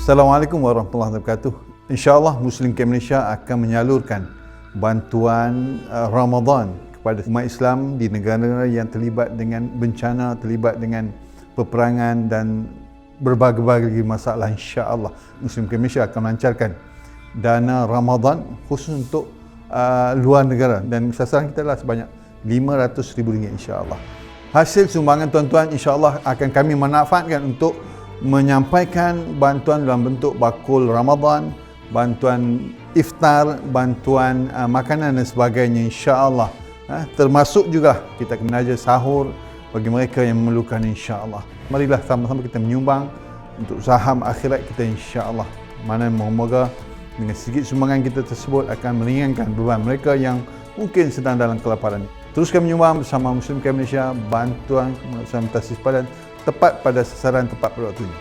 Assalamualaikum warahmatullahi wabarakatuh. InsyaAllah Muslim Camp Malaysia akan menyalurkan bantuan Ramadan kepada umat Islam di negara-negara yang terlibat dengan bencana, terlibat dengan peperangan dan berbagai-bagai masalah. InsyaAllah Muslim Camp Malaysia akan melancarkan dana Ramadan khusus untuk luar negara, dan sasaran kita adalah sebanyak RM500,000 insyaAllah. Hasil sumbangan tuan-tuan insyaAllah akan kami manfaatkan untuk menyampaikan bantuan dalam bentuk bakul Ramadan, bantuan iftar, bantuan makanan dan sebagainya insya-Allah. Termasuk juga kita akan menaja sahur bagi mereka yang memerlukan insya-Allah. Marilah sama-sama kita menyumbang untuk saham akhirat kita insya-Allah. Mana moga-moga dengan sedikit sumbangan kita tersebut akan meringankan beban mereka yang mungkin sedang dalam kelaparan. Teruskan menyumbang bersama Muslim Camp Malaysia, bantuan bersama Tassis Padan tepat pada sasaran, tepat pada waktunya.